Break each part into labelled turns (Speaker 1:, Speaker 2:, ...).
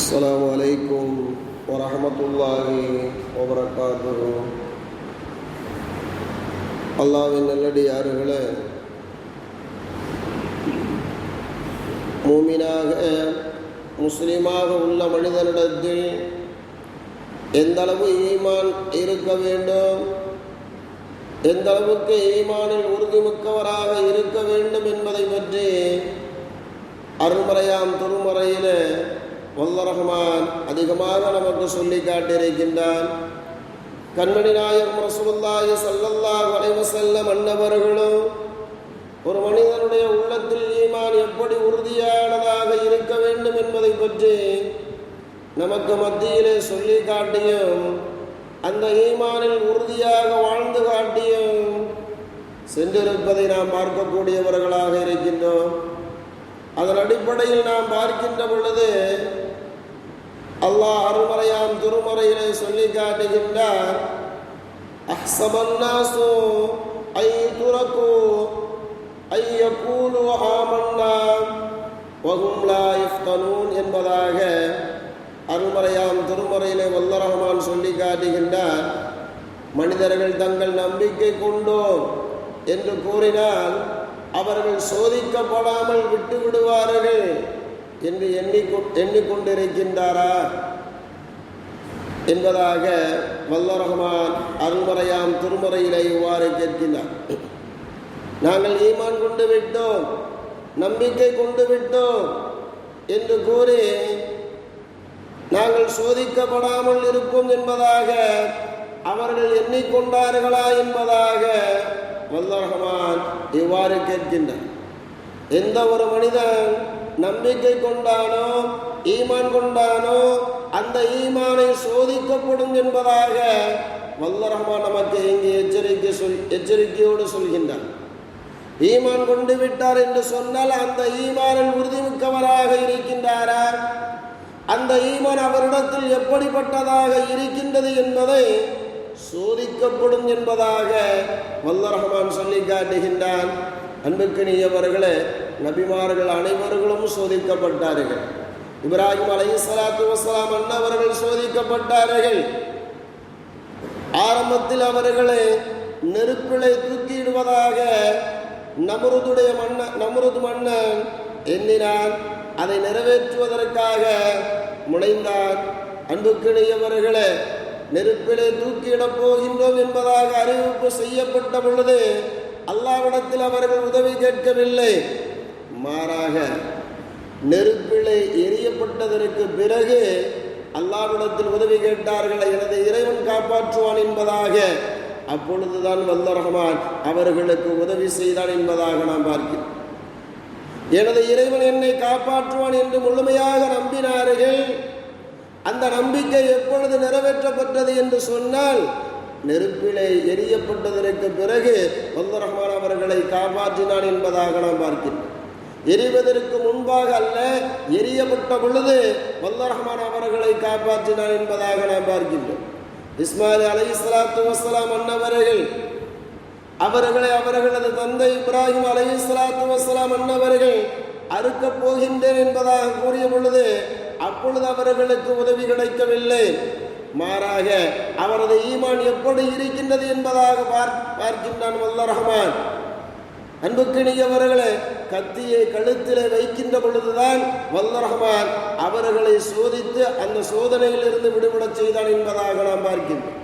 Speaker 1: السلام عليكم ورحمة الله وبركاته. அல்லாஹ்வின் நல்லடியார்களே, மூமினாக முஸ்லிமாக உள்ள மனிதனிடத்தில் எந்த அளவு ஈமான் இருக்க வேண்டும், எந்த அளவுக்கு ஈமானில் உறுதிமிக்கவராக இருக்க வேண்டும் என்பதை பற்றி அருள்மறையாம் திருமறையில் வல்ல ரஹ்மான் அதிகமாக நமக்கு சொல்லி காட்டியிருக்கின்றான். கண்மணி நாயகம் ரசூலுல்லாஹி ஸல்லல்லாஹு அலைஹி வஸல்லம் அன்னவர்களும் ஒரு மனிதனுடைய உள்ளத்தில் ஈமான் எப்படி உறுதியானதாக இருக்க வேண்டும் என்பதை பற்றி நமக்கு மத்தியிலே சொல்லி காட்டியும், அந்த ஈமானில் உறுதியாக வாழ்ந்து காட்டியும் சென்றிருப்பதை நாம் பார்க்கக்கூடியவர்களாக இருக்கின்றோம். அதன் அடிப்படையில் நாம் பார்க்கின்ற பொழுது அல்லாஹ் அருள்மறையாம் திருமறையிலே சொல்லி காட்டுகின்றார், அஹ்ஸபன்னாஸு ஐதுரகு ஐயகூலு ஆமன்னா வஹும் லா யஃப்தனூன் என்பதாக அருள்மறையாம் திருமறையிலே வல்ல ரஹ்மான் சொல்லி காட்டுகின்றார். மனிதர்கள் தங்கள் நம்பிக்கை கொண்டோம் என்று கூறினால் அவர்கள் சோதிக்கப்படாமல் விட்டு விடுவார்கள் என்று எண்ணிக்கொண்டிருக்கின்றாரா என்பதாக வல்ல ரஹ்மான் அருள்மறையாம் திருமறையிலே இவ்வாறு கேட்கின்றார். நாங்கள் ஈமான் கொண்டு விட்டோம், நம்பிக்கை கொண்டு விட்டோம் என்று கூறி நாங்கள் சோதிக்கப்படாமல் இருப்போம் என்பதாக அவர்கள் எண்ணிக்கொண்டார்களா என்பதாக வல்ல ரஹ்மான் இவ்வாறு கேட்கின்றார். எந்த ஒரு மனிதன் நம்பிக்கை கொண்டானோ, ஈமான் கொண்டானோ, அந்த ஈமானை சோதிக்கப்படும் என்பதாக வல்ல ரஹ்மான் நமக்கு இங்கே எச்சரிக்கையோடு சொல்கின்றார். ஈமான் கொண்டு விட்டார் என்று சொன்னால் அந்த ஈமானில் உறுதிமிக்கவராக இருக்கின்றாரா, அந்த ஈமான் அவரிடத்தில் எப்படிப்பட்டதாக இருக்கின்றது என்பதை சோதிக்கப்படும் என்பதாக வல்ல ரஹ்மான் சொல்லி காட்டுகின்றான். அன்புக்கினியவர்களே, நபிமார்கள் அனைவர்களும் சோதிக்கப்பட்டார்கள். இப்ராஹிம் அலைஹிஸ்ஸலாத்து வஸ்ஸலாம் அன்னவர்கள் சோதிக்கப்பட்டார்கள். ஆரம்பத்தில் அவர்களை நெருப்பிலை தூக்கிடுவதாக நம்ருது மன்னன் எண்ணினான். அதை நிறைவேற்றுவதற்காக முனைந்தான். அன்புக்கினியவர்களே, நெருப்பிலே தூக்கியிடப் போகின்றோம் என்பதாக அறிவிப்பு செய்யப்பட்ட பொழுது அல்லாஹ்விடத்தில் அவர்கள் உதவி கேட்கவில்லை. மாறாக நெருப்பிலே எரியப்பட்டதற்கு பிறகு அல்லாஹ்விடத்தில் உதவி கேட்டார்கள், எனது இறைவன் காப்பாற்றுவான் என்பதாக. அப்பொழுதுதான் வல்ல ரஹ்மான் அவர்களுக்கு உதவி செய்தான் என்பதாக நாம் பார்க்கிறோம். எனது இறைவன் என்னை காப்பாற்றுவான் என்று முழுமையாக நம்பினார்கள். அந்த நம்பிக்கை எப்பொழுது நிறைவேற்றப்பட்டது என்று சொன்னால், நெருப்பிலே எரியப்பட்டதற்கு பிறகு வல்ல ரஹ்மான் அவர்களை காப்பாற்றினான் என்பதாக நாம் பார்க்கிறோம். எரிவதற்கு முன்பாக அல்ல, எரியப்பட்ட பொழுது வல்ல ரஹ்மான் அவர்களை காப்பாற்றினான் என்பதாக நாம் பார்க்கின்றோம். இஸ்மாயில் அலைஹிஸ்ஸலாத்து வஸ்ஸலாம் அன்னவர்கள் அவர்களை அவர்களது தந்தை இப்ராஹிம் அலைஹிஸ்ஸலாத்து வஸ்ஸலாம் அன்னவர்கள் அறுக்கப் போகின்றேன் என்பதாக கூறிய பொழுது அப்பொழுது அவர்களுக்கு உதவி கிடைக்கவில்லை. மாறாக அவரது ஈமான் எப்படி இருக்கின்றது என்பதாக பார்க்கின்றான் வல்ல ரஹ்மான். அன்புக்கினியவர்களே, கத்தியை கழுத்திலே வைக்கின்ற பொழுதுதான் வல்ல ரஹ்மான் அவர்களை சோதித்து அந்த சோதனையில் இருந்து விடுபடச் செய்தான் என்பதாக நாம் பார்க்கின்றோம்.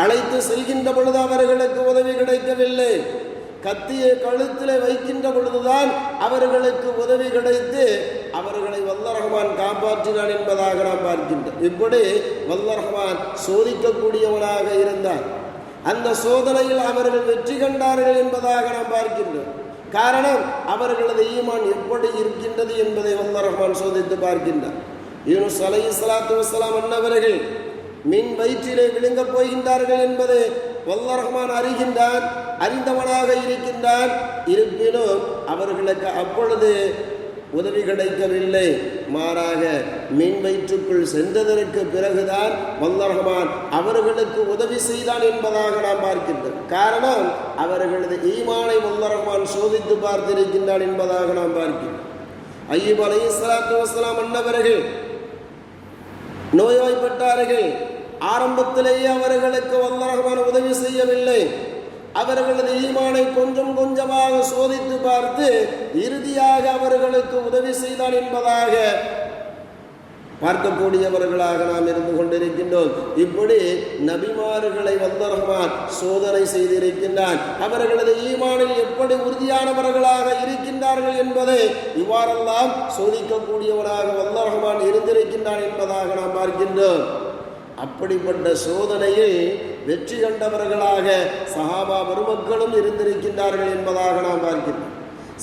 Speaker 1: அழைத்து செல்கின்ற பொழுது அவர்களுக்கு உதவி கிடைக்கவில்லை. கத்தியை கழுத்திலே வைக்கின்ற பொழுதுதான் அவர்களுக்கு உதவி கிடைத்து அவர்களை வல்ல ரஹ்மான் காப்பாற்றினான் என்பதாக நாம் பார்க்கின்றோம். இப்படி வல்ல ரஹ்மான் சோதிக்கக்கூடியவனாக இருந்தார். அந்த சோதனையில் அவர்கள் வெற்றி கண்டார்கள் என்பதாக நாம் பார்க்கின்றோம். காரணம், அவர்களது ஈமான் எப்படி இருக்கின்றது என்பதை வல்ல ரஹ்மான் சோதித்து பார்க்கின்றார். யூனுஸ் அலைஹிஸ்ஸலாத்து வஸ்ஸலாம் அன்னவர்கள் மின் வயிற்றிலே விழுங்கப் போகின்றார்கள் என்பது வல்ல ரஹ்மான் அறிகின்றான், அறிந்தவனாக இருக்கின்றான். இருப்பினும் அவர்களுக்கு அப்பொழுது உதவி கிடைக்கவில்லை. மாறாக மீன் வயிற்றுக்குள் சென்றதற்கு பிறகுதான் வல்ல ரஹ்மான் அவர்களுக்கு உதவி செய்தான் என்பதாக நாம் பார்க்கின்றோம். காரணம், அவர்களது ஈமானை வல்ல ரஹ்மான் சோதித்து பார்த்திருக்கின்றான் என்பதாக நாம் பார்க்கிறோம். அய்யூப் அலைஹிஸ்ஸலாத்து வஸ்ஸலாம் அன்னவர்கள் நோய்வாய்ப்பட்டார்கள். ஆரம்பத்திலேயே அவர்களுக்கு வல்லல்லாஹு ரஹ்மான் உதவி செய்யவில்லை. அவர்களது ஈமானை கொஞ்சம் கொஞ்சமாக சோதித்து பார்த்து இறுதியாக அவர்களுக்கு உதவி செய்தான் என்பதாக பார்க்கக்கூடியவர்களாக நாம் இருந்து கொண்டிருக்கின்றோம். இப்படி நபிமார்களை வல்லல்லாஹு ரஹ்மான் சோதனை செய்திருக்கின்றான். அவர்களது ஈமானில் எப்படி உறுதியானவர்களாக இருக்கின்றார்கள் என்பதை இவ்வாறெல்லாம் சோதிக்கக்கூடியவனாக வல்லல்லாஹு ரஹ்மான் இருந்திருக்கின்றான் என்பதாக நாம் பார்க்கின்றோம். அப்படிப்பட்ட சோதனையில் வெற்றி கண்டவர்களாக சஹாபா பெருமக்களும் இருந்திருக்கின்றார்கள் என்பதாக நாம் பார்க்கிறோம்.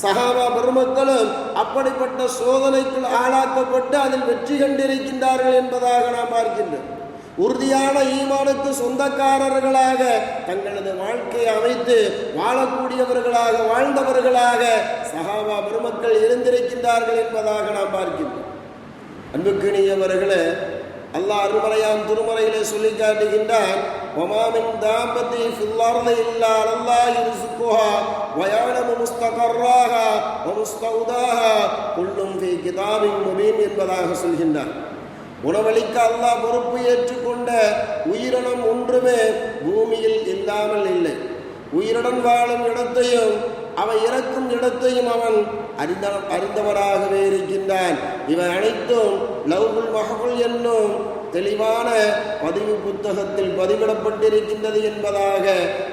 Speaker 1: சஹாபா பெருமக்களும் அப்படிப்பட்ட சோதனைக்குள் ஆளாக்கப்பட்டு அதில் வெற்றி கண்டிருக்கின்றார்கள் என்பதாக நாம் பார்க்கின்றோம். உறுதியான ஈமானுக்கு சொந்தக்காரர்களாக தங்களது வாழ்க்கையை அமைத்து வாழக்கூடியவர்களாக வாழ்ந்தவர்களாக சஹாபா பெருமக்கள் இருந்திருக்கின்றார்கள் என்பதாக நாம் பார்க்கின்றோம். அன்புக்கினியவர்களே, அல்லாஹ் அருமறையான் திருமறையிலே சொல்லி காட்டுகின்றான், வமாமின் தாபத்தி ஃபில் அர்தி இல்லா அல்லாஹ் யர்ஸுகுஹா வ யஅலமு முஸ்தகர்ராஹா வ முஸ்தௌதாஹா குல்லும் ஃபீ கிதாபின் முபீன் என்பதாக சொல்கின்றான். உணவளிக்க அல்லாஹ் பொறுப்பு ஏற்றுக்கொண்ட உயிரினம் ஒன்றுமே பூமியில் இல்லாமல் இல்லை. உயிருடன் வாழும் இடத்தையும் அவன் இறக்கும் இடத்தையும் அவன் அறிந்தவராகவே இருக்கின்றான். இவை அனைத்தும் லவ்ஹுல் மஹ்ஃபூல் என்னும் தெளிவான பதிவு புத்தகத்தில் பதிவிடப்பட்டிருக்கின்றது என்பதாக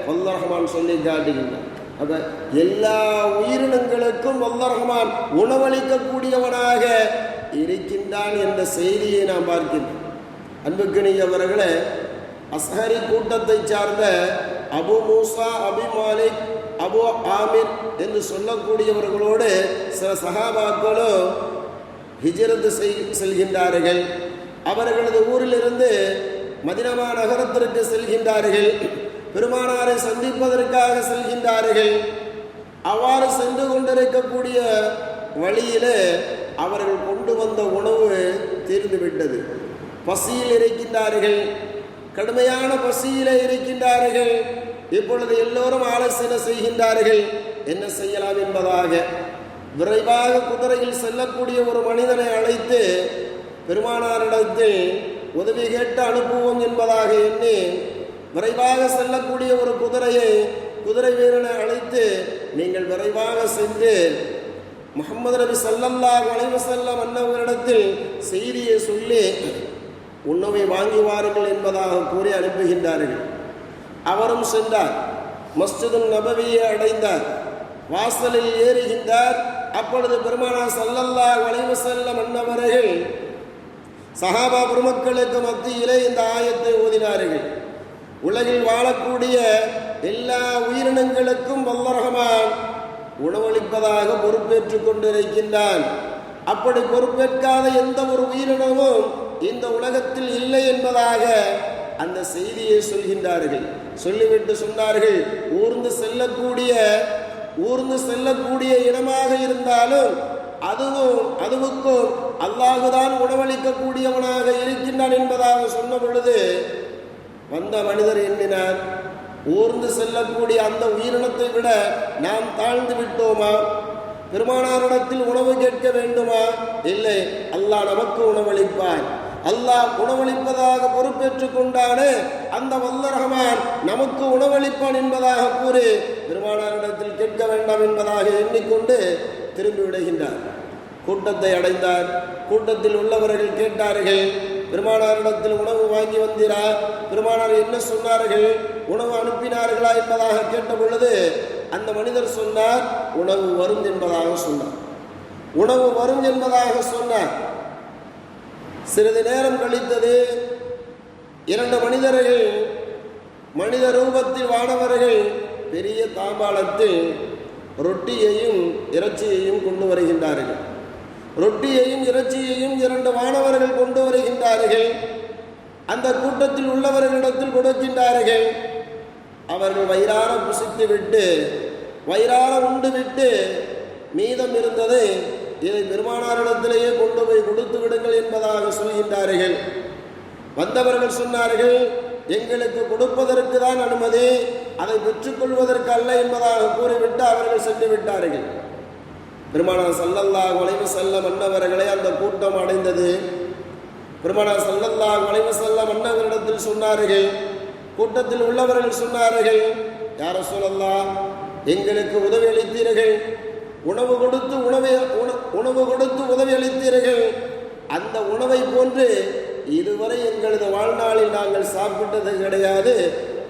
Speaker 1: வல்லல்லாஹு ரஹ்மான் சொல்லி காட்டுகின்றான். அப்ப எல்லா உயிரினங்களுக்கும் வல்லல்லாஹு ரஹ்மான் உணவளிக்கக்கூடியவனாக இருக்கின்றான் என்ற செய்தியை நாம் பார்க்கின்றோம். அன்புக்கினியவர்களே, அஸ்ஹரி கூட்டத்தை சார்ந்த அபு மூசா, அபி மாலிக், அபு ஆமிர் என்று சொல்லக்கூடியவர்களோடு சில சஹாபாக்களும் ஹிஜ்ரத் செல்கின்றார்கள். அவர்களது ஊரிலிருந்து மதீனா நகரத்திற்கு செல்கின்றார்கள். பெருமானாரை சந்திப்பதற்காக செல்கின்றார்கள். அவ்வாறு சென்று கொண்டிருக்கக்கூடிய வழியிலே அவர்கள் கொண்டு வந்த உணவு தீர்ந்துவிட்டது. பசியில் இருக்கின்றார்கள், கடுமையான பசியிலே இருக்கின்றார்கள். இப்பொழுது எல்லோரும் ஆலோசனை செய்கின்றார்கள், என்ன செய்யலாம் என்பதாக. விரைவாக குதிரையில் செல்லக்கூடிய ஒரு மனிதனை அழைத்து பெருமானாரிடத்தில் உதவி கேட்டு அனுப்புவோம் என்பதாக எண்ணி விரைவாக செல்லக்கூடிய ஒரு குதிரை வீரனை அழைத்து, நீங்கள் விரைவாக சென்று முஹம்மது நபி ஸல்லல்லாஹு அலைஹி வஸல்லம் அன்னவரிடத்தில் செய்தியை சொல்லி உணவை வாங்கி வாருங்கள் என்பதாக கூறி அனுப்புகின்றார்கள். அவரும் சென்றார். மஸ்ஜிதுன் நபவியை அடைந்தார். வாசலில் ஏறுகின்றார். அப்பொழுது பெருமானார் ஸல்லல்லாஹு அலைஹி வஸல்லம் அன்னவர்கள் சஹாபா பெருமக்களுக்கு மத்தியிலே இந்த ஆயத்தை ஓதினார்கள். உலகில் வாழக்கூடிய எல்லா உயிரினங்களுக்கும் வல்லல்லாஹு ரஹ்மான் உணவளிப்பதாக பொறுப்பேற்றுக் கொண்டிருக்கின்றான். அப்படி பொறுப்பேற்காத எந்த ஒரு உயிரினமும் இந்த உலகத்தில் இல்லை என்பதாக அந்த செய்தியை சொல்கின்றார்கள். சொல்லிவிட்டு சொன்னார்கள், ஊர்ந்து செல்லக்கூடிய இனமாக இருந்தாலும் அதுவுக்கும் அல்லாஹுதான் உணவளிக்கக்கூடியவனாக இருக்கின்றான் என்பதாக சொன்ன பொழுது வந்த மனிதர் எண்ணினார், ஊர்ந்து செல்லக்கூடிய அந்த உயிரினத்தை விட நாம் தாழ்ந்து விட்டோமா? பெருமானாரிடத்தில் உணவு கேட்க வேண்டுமா? இல்லை, அல்லாஹ் நமக்கு உணவளிப்பான். அல்லாஹ் உணவளிப்பதாக பொறுப்பேற்றுக் கொண்டானே அந்த வல்லல்லாஹு ரஹ்மான் நமக்கு உணவளிப்பான் என்பதாக கூறி பெருமானாரிடத்தில் கேட்க வேண்டாம் என்பதாக எண்ணிக்கொண்டு திரும்பி விடுகின்றார். கூட்டத்தை அடைந்தார். கூட்டத்தில் உள்ளவர்கள் கேட்டார்கள், பெருமானாரிடத்தில் உணவு வாங்கி வந்தீரா? பெருமானார் என்ன சொன்னார்கள்? உணவு அனுப்பினார்களா என்பதாக கேட்ட பொழுது அந்த மனிதர் சொன்னார், உணவு வரும் என்பதாக சொன்னார். உணவு வரும் என்பதாக சொன்னார். சிறிது நேரம் கழித்தது. இரண்டு மனிதர்கள் மனித ரூபத்தில் வானவர்கள் பெரிய தாம்பாளத்தில் ரொட்டியையும் இறைச்சியையும் கொண்டு வருகின்றார்கள். ரொட்டியையும் இறைச்சியையும் இரண்டு வானவர்கள் கொண்டு வருகின்றார்கள். அந்த கூட்டத்தில் உள்ளவர்களிடத்தில் கொடுக்கின்றார்கள். அவர்கள் வயிறார புசித்து விட்டு வயிறார உண்டு விட்டு மீதம் இருந்ததை இதை பெருமானாரிடத்திலேயே கொண்டு போய் கொடுத்து விடுங்கள் என்பதாக சொல்கின்றார்கள். வந்தவர்கள் சொன்னார்கள், எங்களுக்கு கொடுப்பதற்கு தான் அனுமதி, அதை பெற்றுக்கொள்வதற்கு அல்ல என்பதாக கூறிவிட்டு அவர்கள் சென்று விட்டார்கள். பெருமானார் ஸல்லல்லாஹு அலைஹி வஸல்லம் அன்னவர்களை அந்த கூட்டம் அடைந்தது. பெருமானார் ஸல்லல்லாஹு அலைஹி வஸல்லம் அன்னவரிடத்தில் சொன்னார்கள், கூட்டத்தில் உள்ளவர்கள் சொன்னார்கள், யா ரசூலல்லாஹ், எங்களுக்கு உதவி அளித்தீர்கள், உணவு கொடுத்து உதவி அளித்தீர்கள். அந்த உணவை போன்று இதுவரை எங்களது வாழ்நாளில் நாங்கள் சாப்பிட்டது கிடையாது.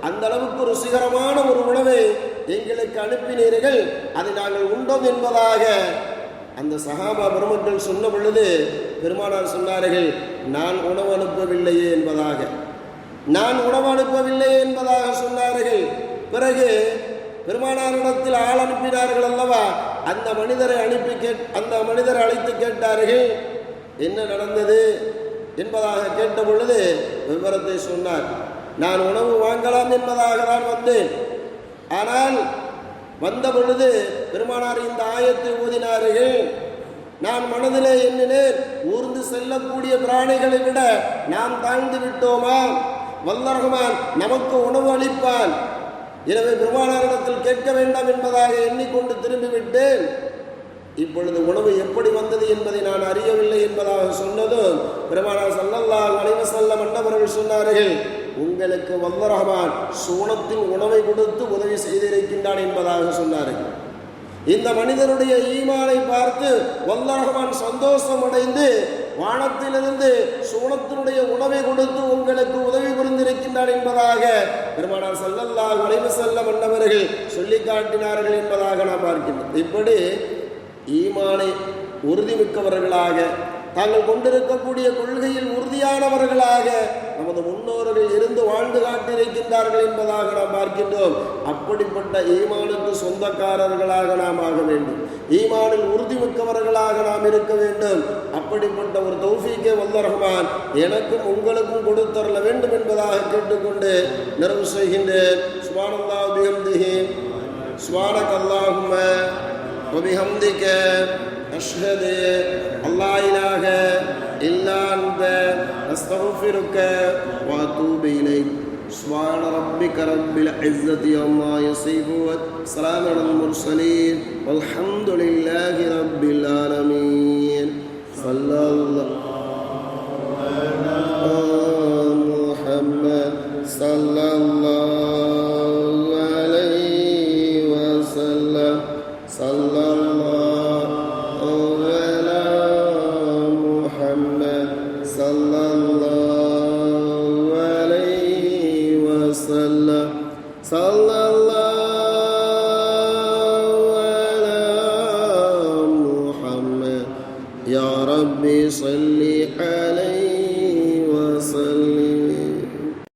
Speaker 1: அந்த அளவுக்கு ருசிகரமான ஒரு உணவை எங்களுக்கு அனுப்பினீர்கள், அதை நாங்கள் உண்டோம் என்பதாக அந்த சஹாபா பெருமக்கள் சொன்ன பொழுது பெருமானார் சொன்னார்கள், நான் உணவு அனுப்பவில்லையே என்பதாக சொன்னார்கள். பிறகு பெருமானாரிடத்தில் ஆள் அனுப்பினார்கள் அல்லவா, அந்த மனிதரை அழைத்து கேட்டார்கள், என்ன நடந்தது என்பதாக கேட்ட பொழுது விவரத்தை சொன்னார். நான் உணவு வாங்கலாம் என்பதாக தான் வந்தேன். ஆனால் வந்த பொழுது பெருமானார் இந்த ஆயத்தை ஓதினார்கள். நான் மனதிலே எண்ணினேன், ஊர்ந்து செல்லக்கூடிய பிராணிகளை விட நாம் தாழ்ந்து விட்டோமா, வல்லர் ரஹ்மான் நமக்கு உணவு அளிப்பான், எனவே பெருமானாரிடத்தில் கேட்க வேண்டாம் என்பதாக எண்ணிக்கொண்டு திரும்பிவிட்டேன். இப்பொழுது உணவு எப்படி வந்தது என்பதை நான் அறியவில்லை என்பதாக சொன்னதும் பெருமானார் ஸல்லல்லாஹு அலைஹி வஸல்லம் அன்னவர்கள் சொன்னார்கள், உங்களுக்கு வல்லர் ரஹ்மான் சூனத்தின் உணவை கொடுத்து உதவி செய்திருக்கின்றான் என்பதாக சொன்னார்கள். இந்த மனிதனுடைய ஈமானை பார்த்து வல்லர் ரஹ்மான் சந்தோஷம் அடைந்து வானத்திலிருந்து சூனத்தினுடைய உணவை கொடுத்து உங்களுக்கு உதவி புரிந்திருக்கின்றான் என்பதாக பெருமானார் ஸல்லல்லாஹு அலைஹி வஸல்லம் அன்னவர்கள் சொல்லி காட்டினார்கள் என்பதாக நாம் பார்க்கின்றோம். இப்படி ஈமானை உறுதிமிக்கவர்களாக, தாங்கள் கொண்டிருக்கக்கூடிய கொள்கையில் உறுதியானவர்களாக நமது முன்னோர்கள் இருந்து வாழ்ந்து காட்டியிருக்கின்றார்கள் என்பதாக நாம் பார்க்கின்றோம். அப்படிப்பட்ட ஈமானுக்கு சொந்தக்காரர்களாக நாம் ஆக வேண்டும், ஈமானில் உறுதிமிக்கவர்களாக நாம் இருக்க வேண்டும். அப்படிப்பட்ட ஒரு தௌஃபீக்கை வல்லர் ரஹ்மான் எனக்கும் உங்களுக்கும் கொடுத்தரல வேண்டும் என்பதாக கேட்டுக்கொண்டு நிறைவு செய்கின்றேன். சுப்ஹானல்லாஹி பிஹம்திஹி, சுப்ஹானக்கல்லாஹும்ம வபிஹம்திக, அஷ்ஹது அல்லா இலாஹ இல்லா அன்த, அஸ்தக்ஃபிருக வ அத்தூபு இலைக். சுப்ஹான ரப்பிக ரப்பில் இஸ்ஸத்தி அம்மா யசிஃபூன், ஸலாமுன் அலல் முர்ஸலீன், வல்ஹம்துலில்லாஹி ரப்பில் ஆலமீன். ஸல்லல்லாஹு அலா முஹம்மத் ஸல்லல்லாஹு அலைஹி வஸல்லம். ஸல்லல்லாஹு அலா முஹம்மத் ஸல்லல்லாஹு